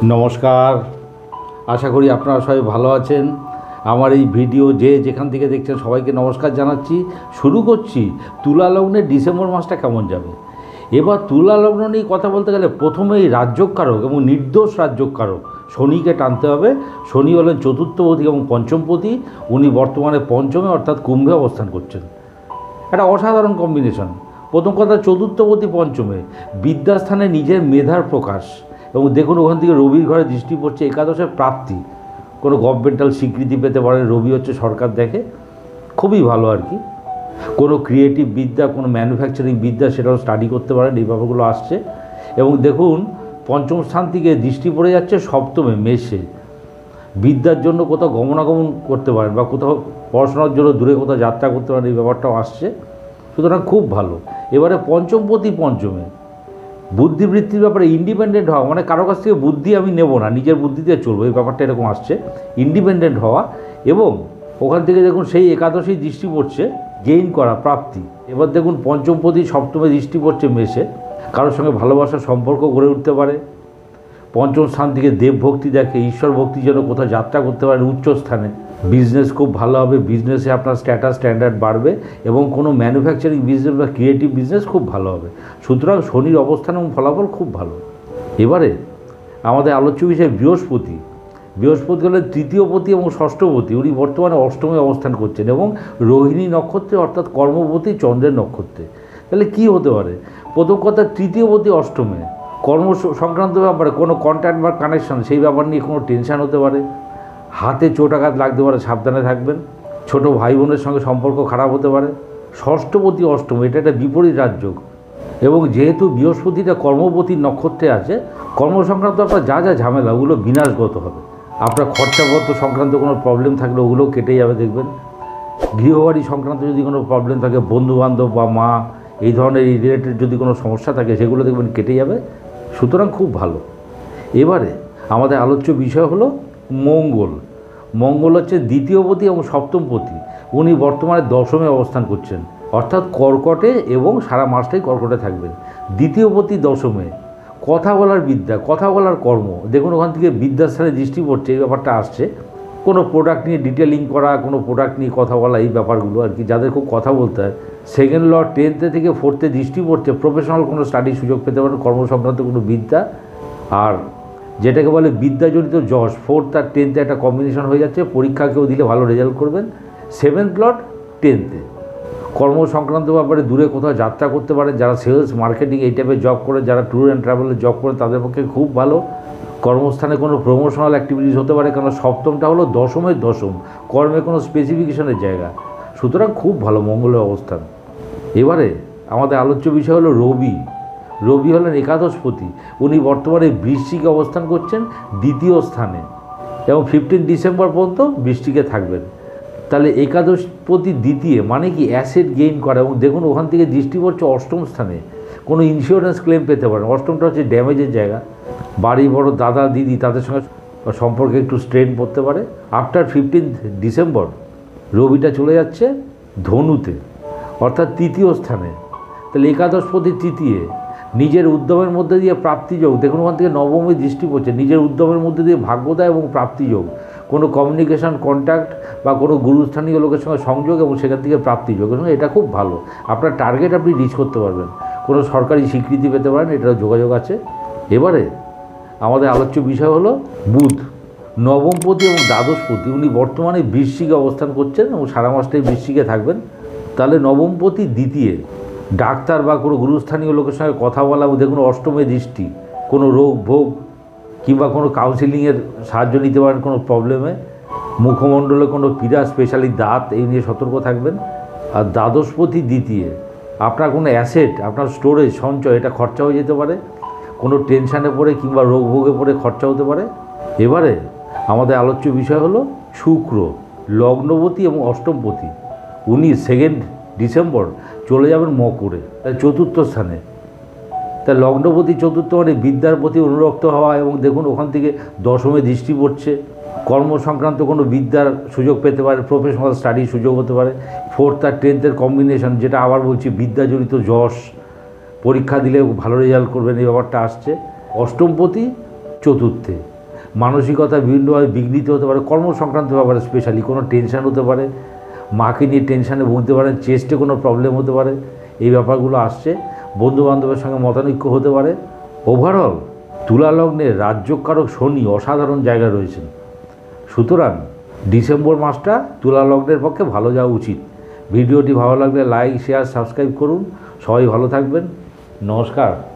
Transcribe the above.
নমস্কার, আশা করি আপনারা সবাই ভালো আছেন। আমার এই ভিডিও যেখান থেকে দেখছেন সবাইকে নমস্কার জানাচ্ছি। শুরু করছি তুলা লগ্নের ডিসেম্বর মাসটা কেমন যাবে। এবার তুলা লগ্ন নিয়ে কথা বলতে গেলে প্রথমেই রাজ্যকারক এবং নির্দোষ রাজ্যকারক শনিকে টানতে হবে। শনি হলেন চতুর্থপতি এবং পঞ্চমপতি। উনি বর্তমানে পঞ্চমে অর্থাৎ কুম্ভে অবস্থান করছেন। একটা অসাধারণ কম্বিনেশন। প্রথম কথা, চতুর্থপতি পঞ্চমে, বিদ্যাস্থানে নিজের মেধার প্রকাশ। এবং দেখুন ওখান থেকে রবির ঘরে দৃষ্টি পড়ছে, একাদশের প্রাপ্তি, কোনো গভর্নমেন্টাল স্বীকৃতি পেতে পারেন। রবি হচ্ছে সরকার দেখে, খুবই ভালো আর কি। কোনো ক্রিয়েটিভ বিদ্যা, কোনো ম্যানুফ্যাকচারিং বিদ্যা, সেটাও স্টাডি করতে পারেন। এই ব্যাপারগুলো আসছে। এবং দেখুন পঞ্চম স্থান থেকে দৃষ্টি পড়ে যাচ্ছে সপ্তমে, মেষে। বিদ্যার জন্য কোথাও গমনাগমন করতে পারেন বা কোথাও পড়াশোনার জন্য দূরে কোথাও যাত্রা করতে পারেন, এই ব্যাপারটাও আসছে। সুতরাং খুব ভালো। এবারে পঞ্চমপতি পঞ্চমে, বুদ্ধিবৃত্তির ব্যাপারে ইন্ডিপেন্ডেন্ট হওয়া, মানে কারো কাছ থেকে বুদ্ধি আমি নেব না, নিজের বুদ্ধিতে চলবো, এই ব্যাপারটা এরকম আসছে। ইন্ডিপেন্ডেন্ট হওয়া এবং ওখান থেকে দেখুন সেই একাদশী দৃষ্টি পড়ছে, গেইন করা, প্রাপ্তি। এবার দেখুন পঞ্চমপতি সপ্তমে দৃষ্টি পড়ছে মেষে, কারোর সঙ্গে ভালোবাসার সম্পর্ক গড়ে উঠতে পারে। পঞ্চম স্থান থেকে দেবভক্তি দেখে, ঈশ্বর ভক্তির জন্য কোথাও যাত্রা করতে পারেন উচ্চ স্থানে। বিজনেস খুব ভালো হবে, বিজনেসে আপনার স্ট্যান্ডার্ড বাড়বে এবং কোনো ম্যানুফ্যাকচারিং বিজনেস বা ক্রিয়েটিভ বিজনেস খুব ভালো হবে। সুতরাং শনির অবস্থান এবং ফলাফল খুব ভালো। এবারে আমাদের আলোচ্য বিষয় বৃহস্পতি। বৃহস্পতি হলেন তৃতীয়পতি এবং ষষ্ঠপতি। উনি বর্তমানে অষ্টমে অবস্থান করছেন এবং রোহিণী নক্ষত্রে অর্থাৎ কর্মপতি চন্দ্রের নক্ষত্রে। তাহলে কি হতে পারে? প্রথম কথা, তৃতীয়পতি অষ্টমে, কর্ম সংক্রান্ত ব্যাপারে কোনো কন্ট্যাক্ট বা কানেকশন, সেই ব্যাপার নিয়ে কোনো টেনশান হতে পারে। হাতে চোট আঘাত লাগতে পারে, সাবধানে থাকবেন। ছোট ভাই বোনের সঙ্গে সম্পর্ক খারাপ হতে পারে। ষষ্ঠপতি অষ্টম, এটা একটা বিপরীত রাজযোগ। এবং যেহেতু বৃহস্পতিটা কর্মপতির নক্ষত্রে আছে, কর্মসংক্রান্ত আপনার যা যা ঝামেলা, ওগুলো বিনাশগত হবে। আপনার খরচাপত্র সংক্রান্ত কোনো প্রবলেম থাকলে ওগুলোও কেটে যাবে দেখবেন। গৃহবাড়ি সংক্রান্ত যদি কোনো প্রবলেম থাকে, বন্ধুবান্ধব বা মা এই ধরনের রিলেটেড যদি কোনো সমস্যা থাকে, সেগুলো দেখবেন কেটে যাবে। সুতরাং খুব ভালো। এবারে আমাদের আলোচ্য বিষয় হলো মঙ্গল। মঙ্গল হচ্ছে দ্বিতীয়পতি এবং সপ্তমপতি। উনি বর্তমানে দশমে অবস্থান করছেন, অর্থাৎ কর্কটে, এবং সারা মাসটাই কর্কটে থাকবেন। দ্বিতীয়পতি দশমে, কথা বলার বিদ্যা, কথা বলার কর্ম। দেখুন ওখান থেকে বিদ্যাস্থানে দৃষ্টি পড়ছে, এই ব্যাপারটা আসছে। কোনো প্রোডাক্ট নিয়ে ডিটেলিং করা, কোনো প্রোডাক্ট নিয়ে কথা বলা, এই ব্যাপারগুলো আর কি, যাদের খুব কথা বলতে হয়। সেকেন্ড লর্ড 10th থেকে 4th দৃষ্টি পড়ছে, প্রফেশনাল কোনো স্টাডির সুযোগ পেতে পারেন, কর্মসংক্রান্ত কোনো বিদ্যা। আর যেটাকে বলে বিদ্যাজনিত যশ, 4th আর 10th একটা কম্বিনেশন হয়ে যাচ্ছে, পরীক্ষা কেউ দিলে ভালো রেজাল্ট করবেন। 7th লর্ড 10th, কর্মসংক্রান্ত ব্যাপারে দূরে কোথাও যাত্রা করতে পারেন। যারা সেলস, মার্কেটিং এই টাইপের জব করেন, যারা ট্যুর অ্যান্ড ট্রাভেলের জব করেন, তাদের পক্ষে খুব ভালো। কর্মস্থানে কোনো প্রমোশনাল অ্যাক্টিভিটিস হতে পারে, কারণ সপ্তমটা হলো দশমের দশম, কর্মে কোনো স্পেসিফিকেশনের জায়গা। সুতরাং খুব ভালো মঙ্গলের অবস্থান। এবারে আমাদের আলোচ্য বিষয় হলো রবি। রবি হলেন একাদশপতি। উনি বর্তমানে বৃশ্চিকে অবস্থান করছেন দ্বিতীয় স্থানে এবং 15 ডিসেম্বর পর্যন্ত বৃশ্চিকে থাকবেন। তাহলে একাদশপতি দ্বিতীয় মানে কি, অ্যাসেট গেইন করা। এবং দেখুন ওখান থেকে দৃষ্টি পড়ছে অষ্টম স্থানে, কোনো ইন্স্যুরেন্স ক্লেম পেতে পারেন। অষ্টমটা হচ্ছে ড্যামেজের জায়গা। বাড়ি বড় দাদা দিদি, তাদের সঙ্গে সম্পর্কে একটু স্ট্রেন পড়তে পারে। আফটার 15 ডিসেম্বর রবিটা চলে যাচ্ছে ধনুতে, অর্থাৎ তৃতীয় স্থানে। তাহলে একাদশপতি তৃতীয়, নিজের উদ্যমের মধ্যে দিয়ে প্রাপ্তিযোগ। দেখুন ওখান থেকে নবমে দৃষ্টি পড়ছে, নিজের উদ্যমের মধ্যে দিয়ে ভাগ্যোদয় এবং প্রাপ্তিযোগ, কোনো কমিউনিকেশান, কন্ট্যাক্ট বা কোনো গুরুস্থানীয় লোকের সঙ্গে সংযোগ এবং সেখান থেকে প্রাপ্তিযোগ। এটা খুব ভালো। আপনার টার্গেট আপনি রিচ করতে পারবেন, কোনো সরকারি স্বীকৃতি পেতে পারেন, এটার যোগাযোগ আছে। এবারে আমাদের আলোচ্য বিষয় হলো বুধ। নবমপতি এবং দ্বাদশপতি, উনি বর্তমানে বৃশ্চিকে অবস্থান করছেন এবং সারা মাসটাই বৃশ্চিকে থাকবেন। তাহলে নবমপতি দ্বিতীয়, ডাক্তার বা কোনো গুরুস্থানীয় লোকের সঙ্গে কথা বলা। দেখুন অষ্টমে দৃষ্টি, কোনো রোগ ভোগ কিংবা কোনো কাউন্সিলিংয়ের সাহায্য নিতে পারেন কোনো প্রবলেমে। মুখমণ্ডলে কোনো পীড়া, স্পেশালি দাঁত, এই নিয়ে সতর্ক থাকবেন। আর দ্বাদশপতি দ্বিতীয়, আপনার কোনো অ্যাসেট, আপনার স্টোরেজ, সঞ্চয়, এটা খরচা হয়ে যেতে পারে। কোনো টেনশানে পড়ে কিংবা রোগ ভোগে পড়ে খরচা হতে পারে। এবারে আমাদের আলোচ্য বিষয় হলো শুক্র, লগ্নপতি এবং অষ্টমপতি। উনি 2 ডিসেম্বর চলে যাবেন মকরে, তাই চতুর্থ স্থানে। তাই লগ্নপতি চতুর্থ মানে বিদ্যার প্রতি অনুরক্ত হওয়া। এবং দেখুন ওখান থেকে দশমে দৃষ্টি পড়ছে, কর্মসংক্রান্ত কোনো বিদ্যার সুযোগ পেতে পারে, প্রফেশনাল স্টাডির সুযোগ হতে পারে। 4th আর 10th কম্বিনেশন, যেটা আবার বলছি বিদ্যাজনিত যশ, পরীক্ষা দিলে ভালো রেজাল্ট করবেন, এই ব্যাপারটা আসছে। অষ্টমপতি চতুর্থে, মানসিকতা বিভিন্নভাবে বিঘ্নিত হতে পারে, কর্মসংক্রান্ত ব্যাপারে স্পেশালি কোনো টেনশান হতে পারে, মাকে নিয়ে টেনশানে ভুগতে পারেন, চেস্টে কোনো প্রবলেম হতে পারে, এই ব্যাপারগুলো আসছে। বন্ধুবান্ধবের সঙ্গে মতানৈক্য হতে পারে। ওভারঅল তুলা লগ্নের রাজ্যকারক শনি অসাধারণ জায়গায় রয়েছেন। সুতরাং ডিসেম্বর মাসটা তুলা লগ্নের পক্ষে ভালো যাওয়া উচিত। ভিডিওটি ভালো লাগলে লাইক, শেয়ার, সাবস্ক্রাইব করুন। সবাই ভালো থাকবেন। নমস্কার।